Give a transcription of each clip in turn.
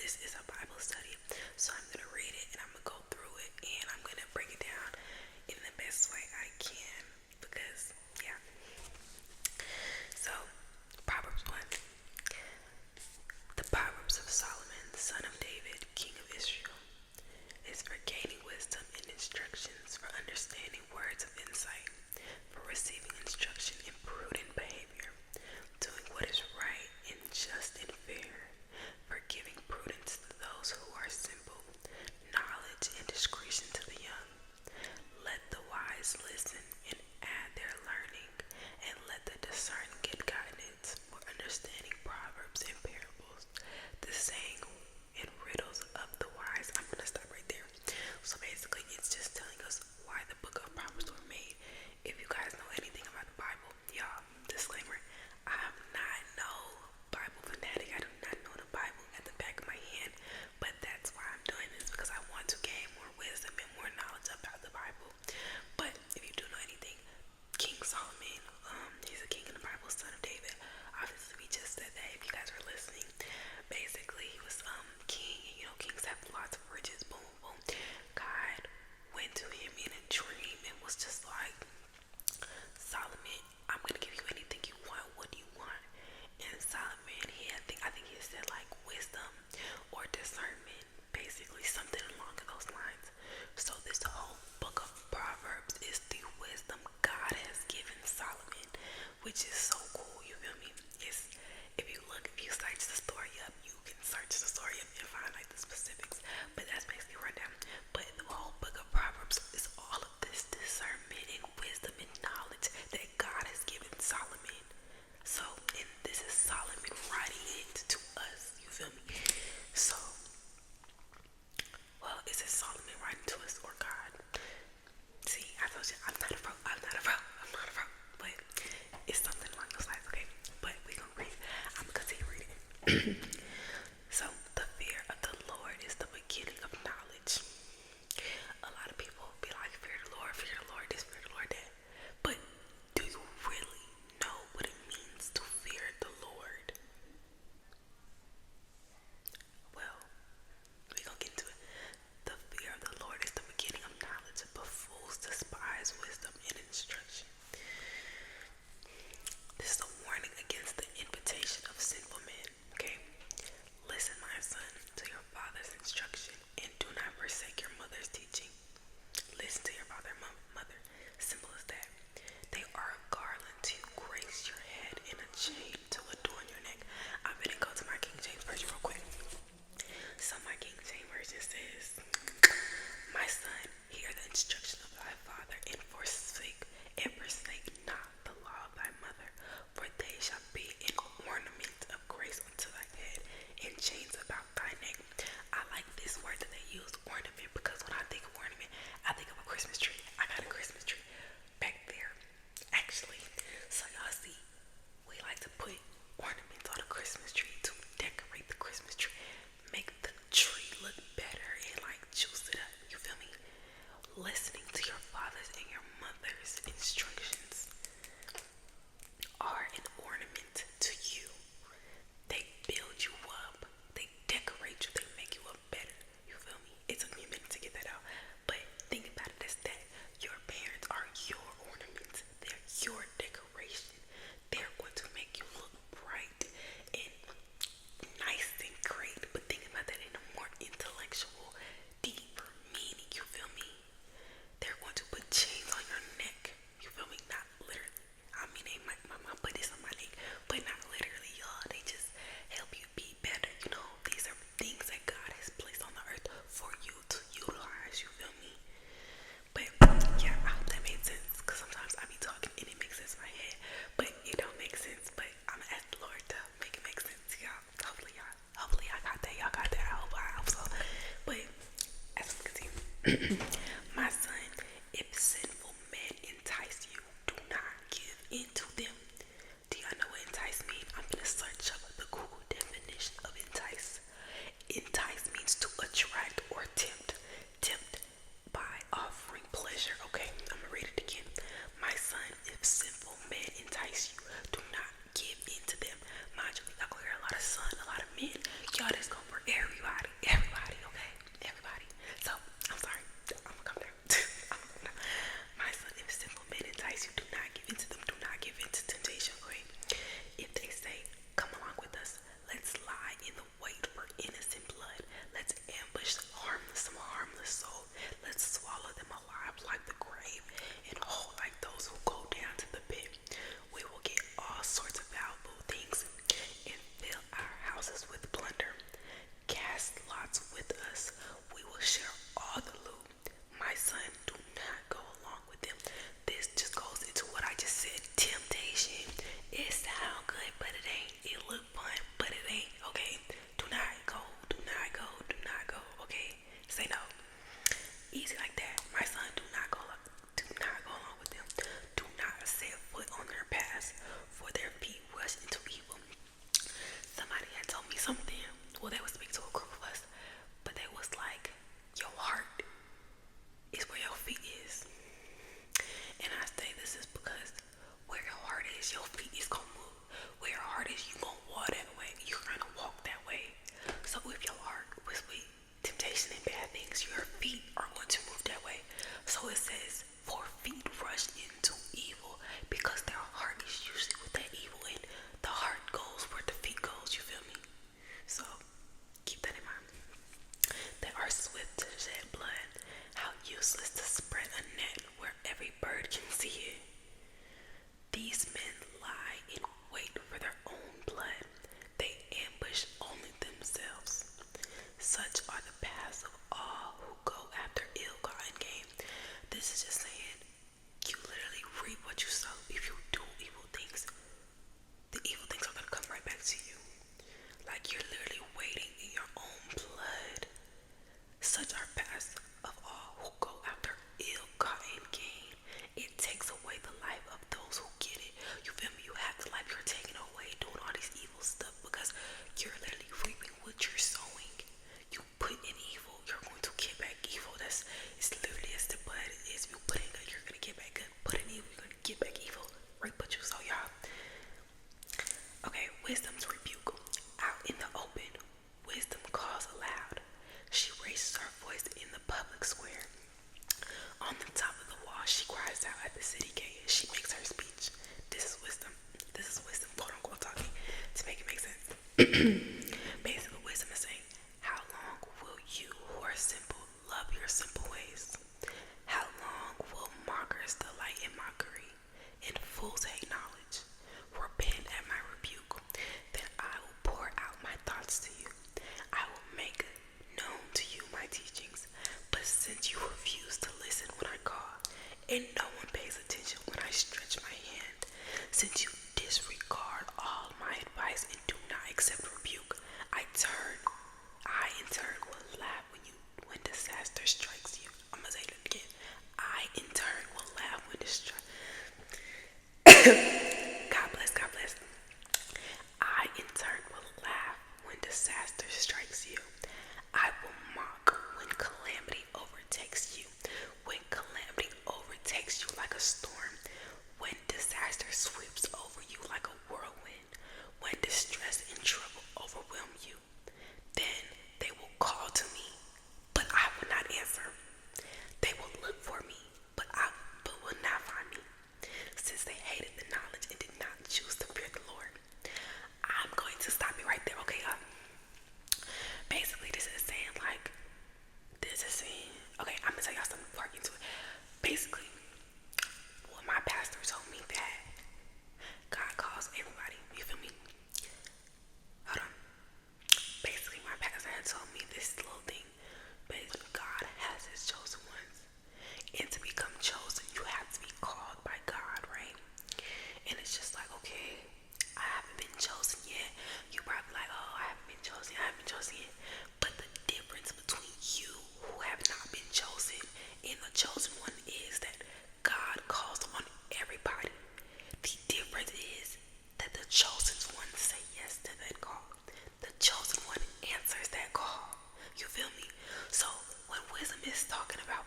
this is a Bible study. So I'm going to read it and I'm going to go through it and I'm going to break it down in the best way I can because, yeah. So, Proverbs 1. The Proverbs of Solomon, the son of David, king of Israel, is for gaining wisdom and instructions, for understanding words of insight, for receiving instruction in prudent behavior, doing what is right and just and fair, for giving prudence to those who are simple, knowledge and discretion to the young. Let the wise listen and add their learning, and let the discerning get guidance, for understanding proverbs and parables, the saying and riddles of the wise. I'm going to stop right there. So basically, it's just telling us why the book of Proverbs were made. If you guys know anything about the Bible, y'all, disclaimer, I'm not no Bible fanatic. I do not know the Bible at the back of my hand, but that's why I'm doing this, because I want to gain more wisdom and more knowledge about the Bible. But if you do know anything, King Solomon, he's a king in the Bible, son of David. Obviously, we just said that if you guys are listening. Basically, he was king, and kings have lots of riches. Boom, boom. God went to him in a dream and was just like, Solomon, I'm gonna give you anything you want. What do you want? And Solomon, I think he said like wisdom or discernment, basically something along those lines. So this whole book of Proverbs is the wisdom God has given Solomon, which is so cool. You feel me? If you search the story up, you can search the story up and find like the specifics. But that's basically a rundown. But the whole book of Proverbs is all of this discernment and wisdom and knowledge that God has given Solomon. So, and this is Solomon writing it to us. You feel me? So, well, is it Solomon writing to us or God? See, I told you, I'm not a pro. But it's something along those lines, okay? But we're going to read. I'm going to continue reading. So, the fear of the Lord is the beginning of knowledge. A lot of people be like, fear the Lord, this, fear the Lord, that. But do you really know what it means to fear the Lord? Well, we're going to get into it. The fear of the Lord is the beginning of knowledge, but fools despise wisdom and instruction. This is a warning against the invitation of sinful men, okay? Listen, my son, to your father's instruction, and do not forsake your mother's teaching. Listen to your father and mother. Simple as that. They are a garland to grace your head and a chain to adorn your neck. I'm going to go to my King James Version real quick. So my King James Version says, my son, hear the instruction of thy father, and forsake not the law of thy mother, for they shall be an ornament of grace unto thy head, and chains about thy neck. I like this word that they use, ornament, because when I think of ornament, I think of a Christmas tree. I got a Christmas tree back there, actually. So y'all see, we like to put ornaments on a Christmas tree to decorate the Christmas tree, make the tree look better and like juice it up. You feel me? Listening to your father's and your mother's instructions are an ornament to you. They build you up, they decorate you, they make you up better. You feel me? It took me a minute to get that out, but think about it as that your parents are your ornaments. They're your decoration. They're going to make you look bright and nice and great. But think about that in a more intellectual, deeper meaning. You feel me? They're going to put chains on your neck. You feel me? Not literally. I mean, my mom put this on my neck, but not literally, y'all. They just help you be better. These are things that God has placed on the earth for you to utilize. You feel me? But yeah, I hope that made sense, because sometimes I be talking and it makes sense in my head, but it don't make sense. But I'm gonna ask the Lord to make it make sense, y'all. Hopefully I got that. Y'all got that. I hope so. But as we continue, my son, if sinful men entice you, do not give in to them. Do y'all know what entice means? I'm gonna search up the Google definition of entice. Entice means to attract or tempt. Tempt by offering pleasure. Okay, I'm gonna read it again. My son, if sinful men entice you, do not give in to them. Mind you, y'all gonna hear a lot of son, a lot of men. Y'all, this go for everybody. wisdom's rebuke. Out in the open, wisdom calls aloud. She raises her voice in the public square. On the top of the wall, she cries out at the city gate. She makes her speech. This is wisdom. This is wisdom, quote unquote, talking to make it make sense. Basically, wisdom is saying, how long will you who are simple love your simple ways? How long will mockers delight in mockery, and fools hate knowledge? Repent at my rebuke, then I will pour out my thoughts to you. I will make known to you my teachings. But since you refuse to listen when I call, and no one pays attention when I stretch my hand, since you disregard all my advice and do not accept rebuke, I in turn will laugh when disaster strikes you. I'm gonna say that again. I in turn will laugh when disaster. God bless, God bless. I in turn will laugh when disaster strikes you. I will mock when calamity overtakes you. When calamity overtakes you like a storm. When disaster sweeps over you like a whirlwind. When distress and trouble overwhelm you. Then they will call to me, but I will not answer. They will look for me, but will not find me. Since they hated the knowledge and did not choose to fear the Lord. I'm going to stop it right there, okay? Basically, this is saying, okay, I'm gonna tell y'all something before I get into it. Basically, well, my pastor told me that God calls everybody. You feel me? Hold on. Basically, my pastor had told me this little thing. Basically, God has his chosen ones. And to become chosen, you have to be called by God, right? And it's just like, okay, I haven't been chosen yet. You probably like, oh, I haven't been chosen yet. But the difference between you who have not been chosen and the chosen one is that God calls on everybody. The difference is that the chosen one say yes to that call. The chosen one answers that call. You feel me? So when wisdom is talking about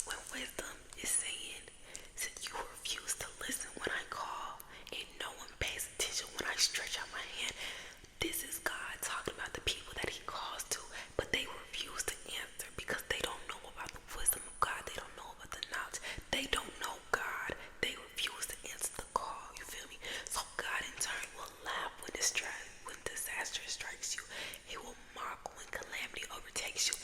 when wisdom is saying, since you refuse to listen when I call and no one pays attention when I stretch out my hand, this is God talking about the people that he calls to, but they refuse to answer because they don't know about the wisdom of God. They don't know about the knowledge. They don't know God. They refuse to answer the call. You feel me? So God in turn will laugh when disaster strikes you. He will mock when calamity overtakes you.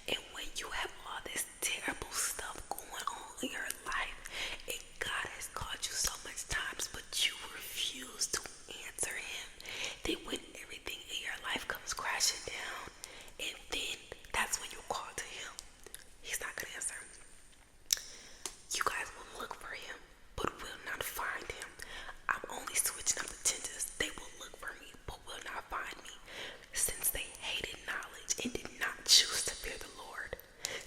And when you have all this terrible stuff going on in your life, and God has called you so much times, but you refuse to answer him, then when everything in your life comes crashing down, and then that's when you call to him, he's not gonna answer. You guys will look for him, but will not find him. I'm only switching up the tenses. They will look for me, but will not find me. Since they hated knowledge and did not choose to fear the Lord.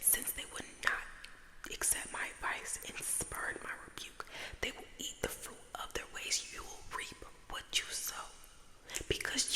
Since they would not accept my advice and spurn my rebuke, they will eat the fruit of their ways. You will reap what you sow. Because